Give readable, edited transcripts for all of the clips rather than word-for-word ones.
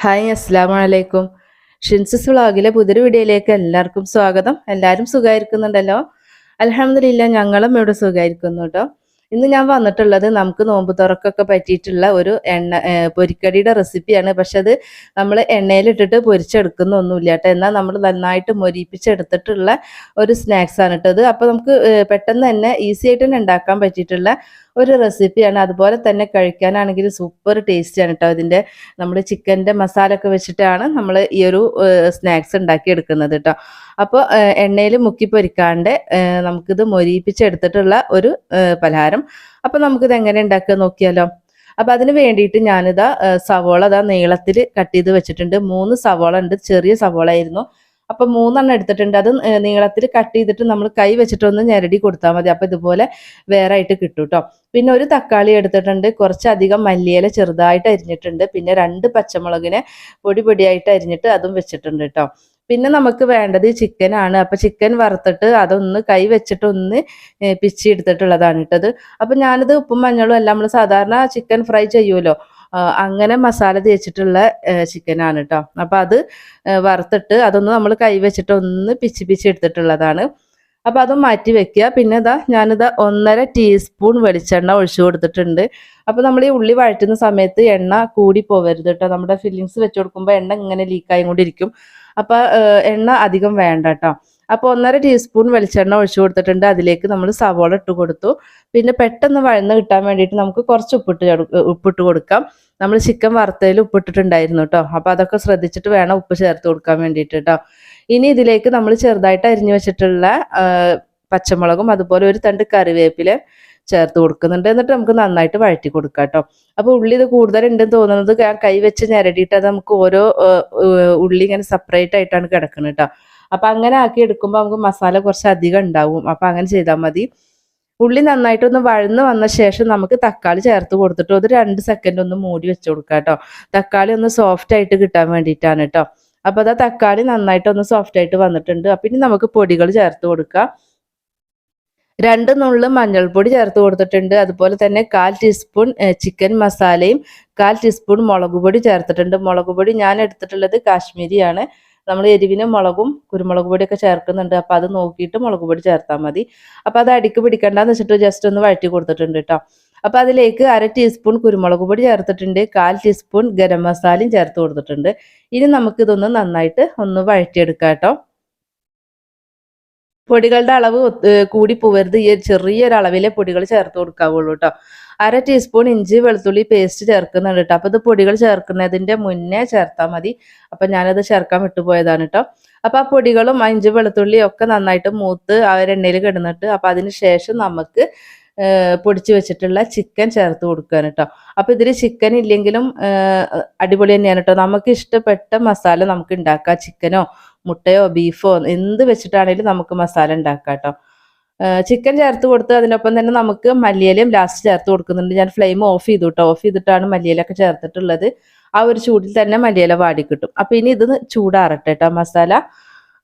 Hi അസ്സലാമു അലൈക്കും. ഷിൻസസ് വ്ളോഗിലെ പുതിയൊരു വീഡിയോയിലേക്ക് എല്ലാവർക്കും സ്വാഗതം. എല്ലാവരും സുഖമായിരിക്കുന്നുണ്ടല്ലോ? അൽഹംദുലില്ലാ ഞങ്ങളും ഇവിടെ സുഖമായിരിക്കുന്നു കേട്ടോ. ഇന്ന് ഞാൻ വന്നിട്ടുള്ളത് നമുക്ക് നോമ്പ് തുറക്കൊക്കെ പറ്റിയിട്ടുള്ള ഒരു പൊരിക്കടിയുടെ റെസിപ്പിയാണ്. പക്ഷെ അത് നമ്മൾ എണ്ണയിലിട്ടിട്ട് പൊരിച്ചെടുക്കുന്നൊന്നുമില്ല കേട്ടോ. എന്നാൽ നമ്മൾ നന്നായിട്ട് മൊരിപ്പിച്ചെടുത്തിട്ടുള്ള ഒരു സ്നാക്സ് ആണ് കേട്ടോ. അപ്പോൾ നമുക്ക് പെട്ടെന്ന് തന്നെ ഈസി ആയിട്ട് തന്നെ ഉണ്ടാക്കാൻ പറ്റിയിട്ടുള്ള ഒരു റെസിപ്പിയാണ്. അതുപോലെ തന്നെ കഴിക്കാനാണെങ്കിൽ സൂപ്പർ ടേസ്റ്റിയാണ് കേട്ടോ. ഇതിൻ്റെ നമ്മൾ ചിക്കൻ്റെ മസാല ഒക്കെ വെച്ചിട്ടാണ് നമ്മൾ ഈ ഒരു സ്നാക്സ് ഉണ്ടാക്കിയെടുക്കുന്നത് കേട്ടോ. അപ്പോൾ എണ്ണയിൽ മുക്കി പൊരിക്കാണ്ട് നമുക്കിത് മൊരിയിപ്പിച്ചെടുത്തിട്ടുള്ള ഒരു പലഹാരം. അപ്പോൾ നമുക്കിത് എങ്ങനെ ഉണ്ടാക്കുക നോക്കിയാലോ. അപ്പോൾ അതിന് വേണ്ടിയിട്ട് ഞാനിതാ സവോള നീളത്തിൽ കട്ട് ചെയ്ത് വെച്ചിട്ടുണ്ട്. 3 സവോള ഉണ്ട്, ചെറിയ സവോള ആയിരുന്നു. അപ്പം 3 എടുത്തിട്ടുണ്ട്. അത് നീളത്തിൽ കട്ട് ചെയ്തിട്ട് നമ്മൾ കൈ വെച്ചിട്ടൊന്ന് ഞെരടി കൊടുത്താൽ മതി. അപ്പോൾ ഇതുപോലെ വേറെ ആയിട്ട് കിട്ടും കേട്ടോ. പിന്നെ ഒരു തക്കാളി എടുത്തിട്ടുണ്ട്, കുറച്ചധികം മല്ലിയില ചെറുതായിട്ട് അരിഞ്ഞിട്ടുണ്ട്, പിന്നെ 2 പച്ചമുളകിനെ പൊടി പൊടിയായിട്ട് അരിഞ്ഞിട്ട് അതും വെച്ചിട്ടുണ്ട് കേട്ടോ. പിന്നെ നമുക്ക് വേണ്ടത് ചിക്കനാണ്. അപ്പോൾ ചിക്കൻ വറുത്തിട്ട് അതൊന്ന് കൈ വെച്ചിട്ട് ഒന്ന് പിച്ചി എടുത്തിട്ടുള്ളതാണ് ഇട്ടത്. അപ്പം ഞാനിത് ഉപ്പും മഞ്ഞളും എല്ലാം നമ്മൾ സാധാരണ ചിക്കൻ ഫ്രൈ ചെയ്യുമല്ലോ, അങ്ങനെ മസാല തേച്ചിട്ടുള്ള ചിക്കനാണ് കേട്ടോ. അപ്പം അത് വറുത്തിട്ട് അതൊന്ന് നമ്മൾ കൈ വെച്ചിട്ട് ഒന്ന് പിച്ചി പിച്ചി എടുത്തിട്ടുള്ളതാണ്. അപ്പോൾ അതും മാറ്റി വെക്കുക. പിന്നെ ഞാനിതാ 1.5 ടീസ്പൂൺ വെളിച്ചെണ്ണ ഒഴിച്ചു കൊടുത്തിട്ടുണ്ട്. അപ്പോൾ നമ്മൾ ഈ ഉള്ളി വഴറ്റുന്ന സമയത്ത് എണ്ണ കൂടി പോവരുത് കേട്ടോ. നമ്മുടെ ഫില്ലിങ്സ് വെച്ച് കൊടുക്കുമ്പോൾ എണ്ണ ഇങ്ങനെ ലീക്കായി കൊണ്ടിരിക്കും. അപ്പോൾ എണ്ണ അധികം വേണ്ട കേട്ടോ. അപ്പോൾ 1.5 ടീസ്പൂൺ വെളിച്ചെണ്ണ ഒഴിച്ചു കൊടുത്തിട്ടുണ്ട്. അതിലേക്ക് നമ്മൾ സവോള ഇട്ട് കൊടുത്തു. പിന്നെ പെട്ടെന്ന് വഴന്ന് കിട്ടാൻ വേണ്ടിയിട്ട് നമുക്ക് കുറച്ച് ഉപ്പിട്ട് കൊടുക്കാം. നമ്മൾ ചിക്കൻ വറുത്തതിൽ ഉപ്പിട്ടിട്ടുണ്ടായിരുന്നു കേട്ടോ. അപ്പോൾ അതൊക്കെ ശ്രദ്ധിച്ചിട്ട് വേണം ഉപ്പ് ചേർത്ത് കൊടുക്കാൻ വേണ്ടിയിട്ട് കേട്ടോ. ഇനി ഇതിലേക്ക് നമ്മൾ ചെറുതായിട്ട് അരിഞ്ഞു വെച്ചിട്ടുള്ള പച്ചമുളകും അതുപോലെ ഒരു തണ്ട് കറിവേപ്പില ചേർത്ത് കൊടുക്കുന്നുണ്ട്. എന്നിട്ട് നമുക്ക് നന്നായിട്ട് വഴറ്റി കൊടുക്കാം കേട്ടോ. അപ്പോൾ ഉള്ളി ഇത് കൂടുതലുണ്ടെന്ന് തോന്നുന്നത് കൈ വെച്ച് ഞെരടിയിട്ട് അത് നമുക്ക് ഓരോ ഉള്ളി ഇങ്ങനെ സെപ്പറേറ്റ് ആയിട്ടാണ് കിടക്കുന്നത് കേട്ടോ. അപ്പം അങ്ങനെ ആക്കി എടുക്കുമ്പോൾ നമുക്ക് മസാല കുറച്ച് അധികം ഉണ്ടാവും. അപ്പം അങ്ങനെ ചെയ്താൽ മതി. ഉള്ളി നന്നായിട്ടൊന്ന് വഴന്ന് വന്ന ശേഷം നമുക്ക് തക്കാളി ചേർത്ത് കൊടുത്തിട്ട് ഒരു 2 സെക്കൻഡ് ഒന്ന് മൂടി വെച്ച് കൊടുക്കാം കേട്ടോ. തക്കാളി ഒന്ന് സോഫ്റ്റ് ആയിട്ട് കിട്ടാൻ വേണ്ടിയിട്ടാണ് കേട്ടോ. അപ്പോൾ തക്കാളി നന്നായിട്ടൊന്ന് സോഫ്റ്റ് ആയിട്ട് വന്നിട്ടുണ്ട്. അപ്പം ഇനി നമുക്ക് പൊടികൾ ചേർത്ത് കൊടുക്കാം. 2 നുള്ള് മഞ്ഞൾപ്പൊടി ചേർത്ത് കൊടുത്തിട്ടുണ്ട്. അതുപോലെ തന്നെ 1/4 ടീസ്പൂൺ ചിക്കൻ മസാലയും 1/4 ടീസ്പൂൺ മുളക് പൊടി ചേർത്തിട്ടുണ്ട്. മുളക് പൊടി ഞാൻ എടുത്തിട്ടുള്ളത് കാശ്മീരിയാണ്. നമ്മൾ എരിവിനും മുളകും കുരുമുളക് പൊടിയൊക്കെ ചേർക്കുന്നുണ്ട്. അപ്പോൾ അത് നോക്കിയിട്ട് മുളക് പൊടി ചേർത്താൽ മതി. അപ്പോൾ അത് അടിക്ക് പിടിക്കണ്ടെന്ന് വെച്ചിട്ട് ജസ്റ്റ് ഒന്ന് വഴറ്റി കൊടുത്തിട്ടുണ്ട് കേട്ടോ. അപ്പോൾ അതിലേക്ക് 1/2 ടീസ്പൂൺ കുരുമുളക് പൊടി ചേർത്തിട്ടുണ്ട്. 1/4 ടീസ്പൂൺ ഗരം മസാലയും ചേർത്ത് കൊടുത്തിട്ടുണ്ട്. ഇനി നമുക്കിതൊന്ന് നന്നായിട്ട് ഒന്ന് വഴറ്റിയെടുക്കാം കേട്ടോ. പൊടികളുടെ അളവ് കൂടി പോവരുത്. ഈ ചെറിയൊരളവിലെ പൊടികൾ ചേർത്ത് കൊടുക്കാവുള്ളൂ കേട്ടോ. 1/2 ടീസ്പൂൺ ഇഞ്ചി വെളുത്തുള്ളി പേസ്റ്റ് ചേർക്കുന്നുണ്ട് കേട്ടോ. അപ്പോൾ ഇത് പൊടികൾ ചേർക്കുന്നതിൻ്റെ മുന്നേ ചേർത്താൽ മതി. അപ്പം ഞാനത് ചേർക്കാൻ വിട്ടുപോയതാണ് കേട്ടോ. അപ്പോൾ ആ പൊടികളും ഇഞ്ചി വെളുത്തുള്ളിയും ഒക്കെ നന്നായിട്ട് മൂത്ത് ആ ഒരു എണ്ണയിൽ കിടന്നിട്ട് അപ്പോൾ അതിന് ശേഷം നമുക്ക് പൊടിച്ച് വെച്ചിട്ടുള്ള ചിക്കൻ ചേർത്ത് കൊടുക്കാൻ കേട്ടോ. അപ്പോൾ ഇതിൽ ചിക്കൻ ഇല്ലെങ്കിലും അടിപൊളി തന്നെയാണ് കേട്ടോ. നമുക്ക് ഇഷ്ടപ്പെട്ട മസാല നമുക്ക് ഉണ്ടാക്കാം. ചിക്കനോ മുട്ടയോ ബീഫോ എന്ത് വെച്ചിട്ടാണെങ്കിലും നമുക്ക് മസാല ഉണ്ടാക്കാം കേട്ടോ. ചിക്കൻ ചേർത്ത് കൊടുത്ത് അതിനൊപ്പം തന്നെ നമുക്ക് മല്ലിയിലയും ലാസ്റ്റ് ചേർത്ത് കൊടുക്കുന്നുണ്ട്. ഞാൻ ഫ്ലെയിം ഓഫ് ചെയ്തു കേട്ടോ. ഓഫ് ചെയ്തിട്ടാണ് മല്ലിയിലൊക്കെ ചേർത്തിട്ടുള്ളത്. ആ ഒരു ചൂടിൽ തന്നെ മല്ലിയില വാടി കിട്ടും. അപ്പം ഇനി ഇത് ചൂടാറട്ടെ കേട്ടോ മസാല.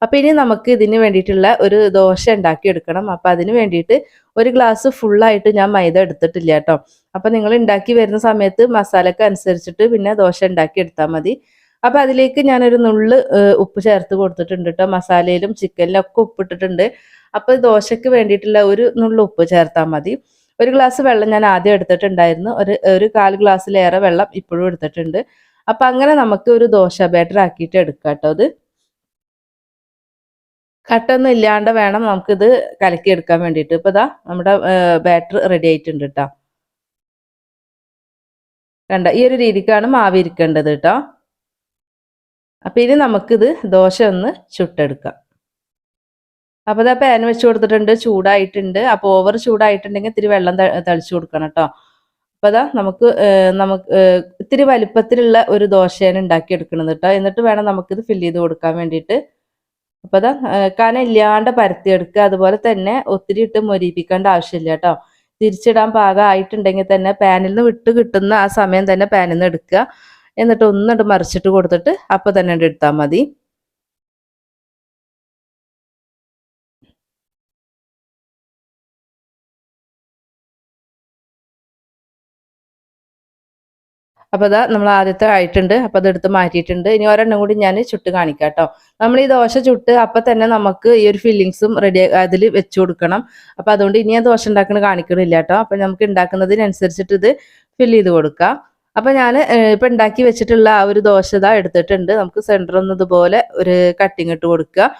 അപ്പം ഇനി നമുക്ക് ഇതിന് വേണ്ടിയിട്ടുള്ള ഒരു ദോശ ഉണ്ടാക്കി എടുക്കണം. അപ്പം അതിന് വേണ്ടിയിട്ട് ഒരു ഗ്ലാസ് ഫുള്ളായിട്ട് ഞാൻ മൈദ എടുത്തിട്ടില്ല കേട്ടോ. അപ്പം നിങ്ങൾ ഉണ്ടാക്കി വരുന്ന സമയത്ത് മസാലക്ക് അനുസരിച്ചിട്ട് പിന്നെ ദോശ ഉണ്ടാക്കി എടുത്താൽ മതി. അപ്പം അതിലേക്ക് ഞാനൊരു നുള്ള് ഉപ്പ് ചേർത്ത് കൊടുത്തിട്ടുണ്ട് കേട്ടോ. മസാലയിലും ചിക്കനിലും ഒക്കെ ഉപ്പിട്ടിട്ടുണ്ട്. അപ്പോൾ ദോശയ്ക്ക് വേണ്ടിയിട്ടുള്ള ഒരു നുള്ള് ഉപ്പ് ചേർത്താൽ മതി. ഒരു ഗ്ലാസ് വെള്ളം ഞാൻ ആദ്യം എടുത്തിട്ടുണ്ടായിരുന്നു. ഒരു 1/4 ഗ്ലാസ്സിലേറെ വെള്ളം ഇപ്പോഴും എടുത്തിട്ടുണ്ട്. അപ്പം അങ്ങനെ നമുക്ക് ഒരു ദോശ ബാറ്റർ ആക്കിയിട്ട് എടുക്കാം കേട്ടോ. അത് കട്ടൊന്നും ഇല്ലാണ്ട് വേണം നമുക്കിത് കലക്കി എടുക്കാൻ വേണ്ടിയിട്ട്. ഇപ്പോൾ നമ്മുടെ ബാറ്റർ റെഡി ആയിട്ടുണ്ട് കേട്ടോ. കണ്ട ഈ ഒരു രീതിക്കാണ് മാവ് ഇരിക്കേണ്ടത് കേട്ടോ. അപ്പം ഇനി നമുക്കിത് ദോശ ഒന്ന് ചുട്ടെടുക്കാം. അപ്പോൾ പാൻ വെച്ച് കൊടുത്തിട്ടുണ്ട്, ചൂടായിട്ടുണ്ട്. അപ്പോൾ ഓവർ ചൂടായിട്ടുണ്ടെങ്കിൽ ഇത്തിരി വെള്ളം തളിച്ചു കൊടുക്കണം കേട്ടോ. അപ്പോൾ നമുക്ക് ഇത്തിരി വലിപ്പത്തിലുള്ള ഒരു ദോശയാണ് ഉണ്ടാക്കിയെടുക്കുന്നത് കേട്ടോ. എന്നിട്ട് വേണം നമുക്കിത് ഫില്ല് ചെയ്ത് കൊടുക്കാൻ വേണ്ടിയിട്ട്. അപ്പോൾ കനം ഇല്ലാണ്ട് പരത്തിയെടുക്കുക. അതുപോലെ തന്നെ ഒത്തിരി ഇട്ട് മൊരിപ്പിക്കേണ്ട ആവശ്യമില്ല കേട്ടോ. തിരിച്ചിടാൻ പാകമായിട്ടുണ്ടെങ്കിൽ തന്നെ പാനിൽ നിന്ന് വിട്ട് കിട്ടുന്ന ആ സമയം തന്നെ പാനിൽ നിന്ന് എടുക്കുക. എന്നിട്ട് ഒന്നിട്ട് മറിച്ചിട്ട് കൊടുത്തിട്ട് അപ്പോൾ തന്നെ എടുത്താൽ മതി. അപ്പോൾ അതാ നമ്മൾ ആദ്യത്തെ ആയിട്ടുണ്ട്. അപ്പോൾ അതെടുത്ത് മാറ്റിയിട്ടുണ്ട്. ഇനി ഒരെണ്ണം കൂടി ഞാൻ ചുട്ട് കാണിക്കാം കേട്ടോ. നമ്മൾ ഈ ദോശ ചുട്ട് അപ്പം തന്നെ നമുക്ക് ഈ ഒരു ഫില്ലിങ്സും റെഡി അതിൽ വെച്ച് കൊടുക്കണം. അപ്പോൾ അതുകൊണ്ട് ഇനി ഞാൻ ദോശ ഉണ്ടാക്കുന്നത് കാണിക്കണില്ല കേട്ടോ. അപ്പോൾ നമുക്ക് ഉണ്ടാക്കുന്നതിനനുസരിച്ചിട്ട് ഇത് ഫില്ല് ചെയ്ത് കൊടുക്കാം. അപ്പോൾ ഞാൻ ഇപ്പം ഉണ്ടാക്കി വെച്ചിട്ടുള്ള ആ ഒരു ദോശ ഇതാ എടുത്തിട്ടുണ്ട്. നമുക്ക് സെൻറ്ററിൽ നിന്ന് ഇതുപോലെ ഒരു കട്ടിങ് ഇട്ട് കൊടുക്കുക.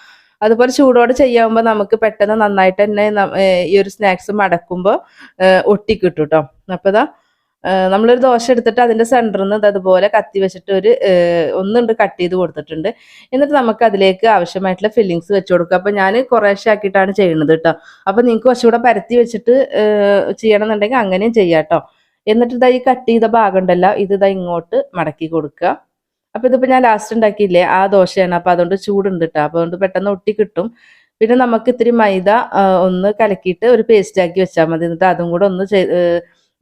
അതുപോലെ ചൂടോടെ ചെയ്യാകുമ്പോൾ നമുക്ക് പെട്ടെന്ന് നന്നായിട്ട് തന്നെ ഈ ഒരു സ്നാക്സ് മടക്കുമ്പോൾ ഒട്ടിക്കിട്ടും കേട്ടോ. അപ്പോൾ ഇതാ നമ്മളൊരു ദോശ എടുത്തിട്ട് അതിൻ്റെ സെൻറ്ററിൽ നിന്ന് അതുപോലെ കത്തി വെച്ചിട്ട് ഒന്നുണ്ട് കട്ട് ചെയ്ത് കൊടുത്തിട്ടുണ്ട്. എന്നിട്ട് നമുക്ക് അതിലേക്ക് ആവശ്യമായിട്ടുള്ള ഫില്ലിങ്സ് വെച്ച് കൊടുക്കുക. അപ്പോൾ ഞാൻ കുറേശ്ശെ ആക്കിയിട്ടാണ് ചെയ്യുന്നത് കേട്ടോ. അപ്പോൾ നിങ്ങൾക്ക് കുറച്ചുകൂടെ പരത്തി വെച്ചിട്ട് ചെയ്യണമെന്നുണ്ടെങ്കിൽ അങ്ങനെയും ചെയ്യാം കേട്ടോ. എന്നിട്ട് ഇതാ ഈ കട്ട് ചെയ്ത ഭാഗം ഉണ്ടല്ലോ, ഇതാ ഇങ്ങോട്ട് മടക്കി കൊടുക്കുക. അപ്പോൾ ഇതിപ്പോൾ ഞാൻ ലാസ്റ്റ് ഉണ്ടാക്കിയില്ലേ ആ ദോശയാണ്. അപ്പോൾ അതുകൊണ്ട് ചൂടുണ്ട് കേട്ടോ. അപ്പോൾ അതുകൊണ്ട് പെട്ടെന്ന് ഒട്ടി കിട്ടും. പിന്നെ നമുക്ക് ഇത്തിരി മൈദ ഒന്ന് കലക്കിയിട്ട് ഒരു പേസ്റ്റ് ആക്കി വെച്ചാൽ മതി. എന്നിട്ട് അതും കൂടെ ഒന്ന്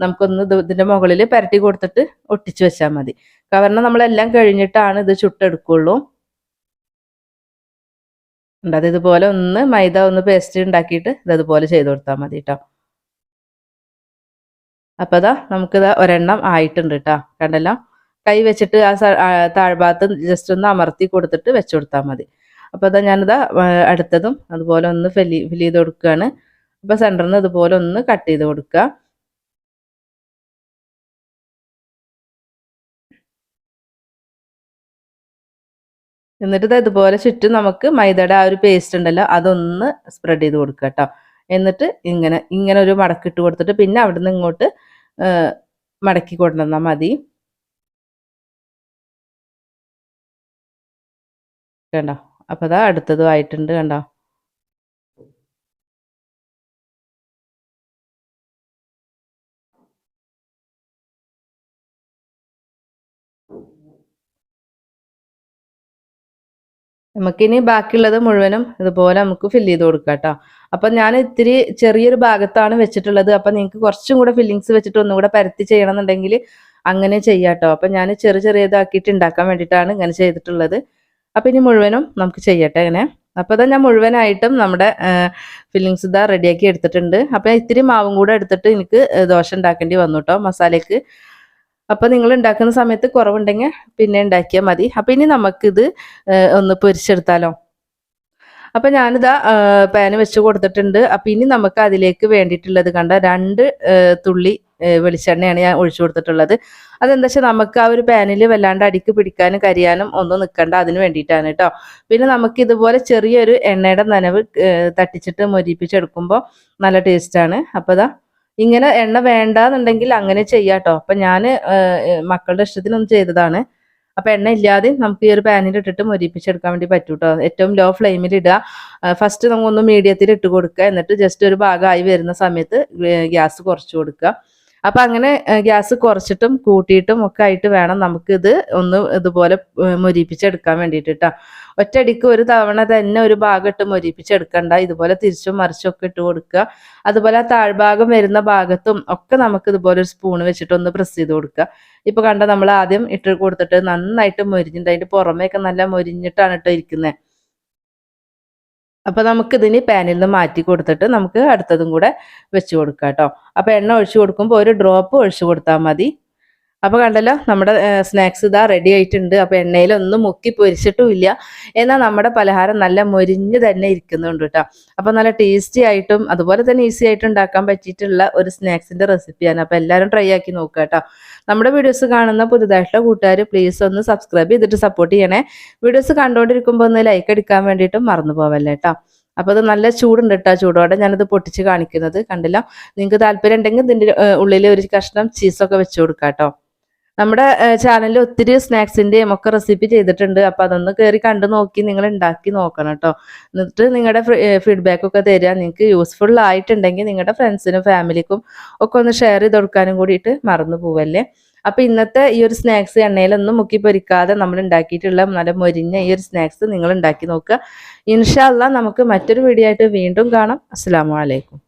നമുക്കൊന്ന് ഇതിൻ്റെ മുകളിൽ പരട്ടി കൊടുത്തിട്ട് ഒട്ടിച്ച് വെച്ചാൽ മതി. കാരണം നമ്മളെല്ലാം കഴിഞ്ഞിട്ടാണ് ഇത് ചുട്ടെടുക്കുള്ളൂ. അത് ഇതുപോലെ ഒന്ന് മൈദ ഒന്ന് പേസ്റ്റ് ഉണ്ടാക്കിയിട്ട് ഇതതുപോലെ ചെയ്ത് കൊടുത്താൽ മതി കേട്ടോ. അപ്പോൾ അതാ നമുക്കിതാ ഒരെണ്ണം ആയിട്ടുണ്ട് കേട്ടോ. കണ്ടല്ലോ, കൈ വെച്ചിട്ട് ആ താഴ്ഭാഗത്ത് ജസ്റ്റ് ഒന്ന് അമർത്തി കൊടുത്തിട്ട് വെച്ച് കൊടുത്താൽ മതി. അപ്പോൾ അതാ ഞാനിതാ അടുത്തതും അതുപോലെ ഒന്ന് ഫില്ല് ചെയ്ത് കൊടുക്കുകയാണ്. അപ്പോൾ സെൻറ്ററിൽ നിന്ന് ഇതുപോലെ ഒന്ന് കട്ട് ചെയ്ത് കൊടുക്കുക. എന്നിട്ട് ഇതുപോലെ ചുറ്റും നമുക്ക് മൈദയുടെ ആ ഒരു പേസ്റ്റ് ഉണ്ടല്ലോ അതൊന്ന് സ്പ്രെഡ് ചെയ്ത് കൊടുക്കുക കേട്ടോ. എന്നിട്ട് ഇങ്ങനെ ഒരു മടക്കിട്ട് കൊടുത്തിട്ട് പിന്നെ അവിടെ നിന്ന് ഇങ്ങോട്ട് മടക്കി കൊണ്ടുവന്നാൽ മതി. കണ്ടോ, അപ്പോൾ അതാ അടുത്തതും ആയിട്ടുണ്ട്. കണ്ടോ, നമുക്കിനി ബാക്കിയുള്ളത് മുഴുവനും ഇതുപോലെ നമുക്ക് ഫില്ല് ചെയ്ത് കൊടുക്കാം കേട്ടോ. അപ്പം ഞാൻ ഇത്തിരി ചെറിയൊരു ഭാഗത്താണ് വെച്ചിട്ടുള്ളത്. അപ്പം നിങ്ങൾക്ക് കുറച്ചും കൂടെ ഫില്ലിങ്സ് വെച്ചിട്ട് ഒന്നും കൂടെ പരത്തി ചെയ്യണമെന്നുണ്ടെങ്കിൽ അങ്ങനെ ചെയ്യാം കേട്ടോ. അപ്പം ഞാൻ ചെറിയതാക്കിയിട്ട് ഉണ്ടാക്കാൻ വേണ്ടിയിട്ടാണ് ഇങ്ങനെ ചെയ്തിട്ടുള്ളത്. അപ്പം ഇനി മുഴുവനും നമുക്ക് ചെയ്യട്ടെ ഇങ്ങനെ. അപ്പോൾ അതാ ഞാൻ മുഴുവനായിട്ടും നമ്മുടെ ഫില്ലിങ്സ് ഇതാ റെഡിയാക്കി എടുത്തിട്ടുണ്ട്. അപ്പം ഇത്തിരി മാവും കൂടെ എടുത്തിട്ട് എനിക്ക് ദോശ ഉണ്ടാക്കേണ്ടി വന്നു കേട്ടോ മസാലയ്ക്ക്. അപ്പോൾ നിങ്ങൾ ഉണ്ടാക്കുന്ന സമയത്ത് കുറവുണ്ടെങ്കിൽ പിന്നെ ഉണ്ടാക്കിയാൽ മതി. അപ്പോൾ ഇനി നമുക്കിത് ഒന്ന് പൊരിച്ചെടുത്താലോ. അപ്പം ഞാനിതാ പാന് വെച്ച് കൊടുത്തിട്ടുണ്ട്. അപ്പം ഇനി നമുക്ക് അതിലേക്ക് വേണ്ടിയിട്ടുള്ളത് കണ്ട 2 തുള്ളി വെളിച്ചെണ്ണയാണ് ഞാൻ ഒഴിച്ചു കൊടുത്തിട്ടുള്ളത്. അതെന്താ വെച്ചാൽ നമുക്ക് ആ ഒരു പാനിൽ വല്ലാണ്ട് അടിക്ക് പിടിക്കാനും കരിയാനും ഒന്നും നിൽക്കണ്ട, അതിന് വേണ്ടിയിട്ടാണ് കേട്ടോ. പിന്നെ നമുക്ക് ഇതുപോലെ ചെറിയൊരു എണ്ണയുടെ നനവ് തട്ടിച്ചിട്ട് മൊരിപ്പിച്ചെടുക്കുമ്പോൾ നല്ല ടേസ്റ്റാണ്. അപ്പോൾ ഇതാ ഇങ്ങനെ എണ്ണ വേണ്ടാന്നുണ്ടെങ്കിൽ അങ്ങനെ ചെയ്യാം കേട്ടോ. അപ്പം ഞാൻ മക്കളുടെ ഇഷ്ടത്തിനൊന്നും ചെയ്തതാണ്. അപ്പം എണ്ണ ഇല്ലാതെ നമുക്ക് ഈ ഒരു പാനിൽ ഇട്ടിട്ട് മൊരിപ്പിച്ചെടുക്കാൻ വേണ്ടി പറ്റും കേട്ടോ. ഏറ്റവും ലോ ഫ്ലെയിമിൽ ഇടുക. ഫസ്റ്റ് നമുക്കൊന്ന് മീഡിയത്തിൽ ഇട്ട് കൊടുക്കുക. എന്നിട്ട് ജസ്റ്റ് ഒരു ഭാഗമായി വരുന്ന സമയത്ത് ഗ്യാസ് കുറച്ച് കൊടുക്കുക. അപ്പം അങ്ങനെ ഗ്യാസ് കുറച്ചിട്ടും കൂട്ടിയിട്ടും ഒക്കെ ആയിട്ട് വേണം നമുക്കിത് ഒന്ന് ഇതുപോലെ മൊരിപ്പിച്ചെടുക്കാൻ വേണ്ടിയിട്ട് കേട്ടോ. ഒറ്റയടിക്ക് ഒരു തവണ തന്നെ ഒരു ഭാഗം ഇട്ട് മൊരിപ്പിച്ചെടുക്കണ്ട. ഇതുപോലെ തിരിച്ചും മറിച്ചും ഒക്കെ ഇട്ട് കൊടുക്കുക. അതുപോലെ ആ താഴ്ഭാഗം വരുന്ന ഭാഗത്തും ഒക്കെ നമുക്ക് ഇതുപോലെ ഒരു സ്പൂൺ വെച്ചിട്ട് ഒന്ന് പ്രസ് ചെയ്ത് കൊടുക്കുക. ഇപ്പൊ കണ്ട നമ്മൾ ആദ്യം ഇട്ട് കൊടുത്തിട്ട് നന്നായിട്ട് മൊരിഞ്ഞിട്ട് അതിന്റെ പുറമേയൊക്കെ നല്ല മൊരിഞ്ഞിട്ടാണ് ഇട്ടോ ഇരിക്കുന്നത്. അപ്പൊ നമുക്കിതിന് പാനിൽ നിന്ന് മാറ്റി കൊടുത്തിട്ട് നമുക്ക് അടുത്തതും കൂടെ വെച്ച് കൊടുക്കാം കേട്ടോ. അപ്പൊ എണ്ണ ഒഴിച്ചു കൊടുക്കുമ്പോൾ ഒരു ഡ്രോപ്പ് ഒഴിച്ചു കൊടുത്താൽ മതി. അപ്പോൾ കണ്ടല്ലോ നമ്മുടെ സ്നാക്സ് ഇതാ റെഡി ആയിട്ടുണ്ട്. അപ്പോൾ എണ്ണയിലൊന്നും മുക്കി പൊരിച്ചിട്ടും ഇല്ല, എന്നാൽ നമ്മുടെ പലഹാരം നല്ല മൊരിഞ്ഞ് തന്നെ ഇരിക്കുന്നുണ്ട് കേട്ടോ. അപ്പോൾ നല്ല ടേസ്റ്റി ആയിട്ടും അതുപോലെ തന്നെ ഈസി ആയിട്ട് ഉണ്ടാക്കാൻ പറ്റിയിട്ടുള്ള ഒരു സ്നാക്സിൻ്റെ റെസിപ്പിയാണ്. അപ്പോൾ എല്ലാവരും ട്രൈ ആക്കി നോക്കുക കേട്ടോ. നമ്മുടെ വീഡിയോസ് കാണുന്ന പുതുതായിട്ടുള്ള കൂട്ടുകാർ പ്ലീസ് ഒന്ന് സബ്സ്ക്രൈബ് ചെയ്തിട്ട് സപ്പോർട്ട് ചെയ്യണേ. വീഡിയോസ് കണ്ടുകൊണ്ടിരിക്കുമ്പോൾ ഒന്ന് ലൈക്ക് അടിക്കാൻ വേണ്ടിയിട്ടും മറന്നു പോവല്ലേ കേട്ടോ. അപ്പോൾ അത് നല്ല ചൂടുണ്ട് കേട്ടോ. ചൂടോടെ ഞാനത് പൊട്ടിച്ച് കാണിക്കുന്നത് കണ്ടില്ല. നിങ്ങൾക്ക് താല്പര്യം ഉണ്ടെങ്കിൽ ഇതിൻ്റെ ഉള്ളിൽ ഒരു കഷ്ണം ചീസൊക്കെ വെച്ച് കൊടുക്കാം കേട്ടോ. നമ്മുടെ ചാനലിൽ ഒത്തിരി സ്നാക്സിൻ്റെയും ഒക്കെ റെസിപ്പി ചെയ്തിട്ടുണ്ട്. അപ്പോൾ അതൊന്ന് കയറി കണ്ടു നോക്കി നിങ്ങൾ ഉണ്ടാക്കി നോക്കണം കേട്ടോ. എന്നിട്ട് നിങ്ങളുടെ ഫീഡ്ബാക്കൊക്കെ തരിക. നിങ്ങൾക്ക് യൂസ്ഫുൾ ആയിട്ടുണ്ടെങ്കിൽ നിങ്ങളുടെ ഫ്രണ്ട്സിനും ഫാമിലിക്കും ഒക്കെ ഒന്ന് ഷെയർ ചെയ്ത് കൊടുക്കാനും കൂടിയിട്ട് മറന്നു പോവല്ലേ. അപ്പോൾ ഇന്നത്തെ ഈ ഒരു സ്നാക്സ് എണ്ണയിലൊന്നും മുക്കി പൊരിക്കാതെ നമ്മൾ ഉണ്ടാക്കിയിട്ടുള്ള നല്ല മൊരിഞ്ഞ ഈ ഒരു സ്നാക്സ് നിങ്ങൾ ഉണ്ടാക്കി നോക്കുക. ഇൻഷാ അല്ലാഹ് നമുക്ക് മറ്റൊരു വീഡിയോ ആയിട്ട് വീണ്ടും കാണാം. അസ്സലാമു അലൈക്കും.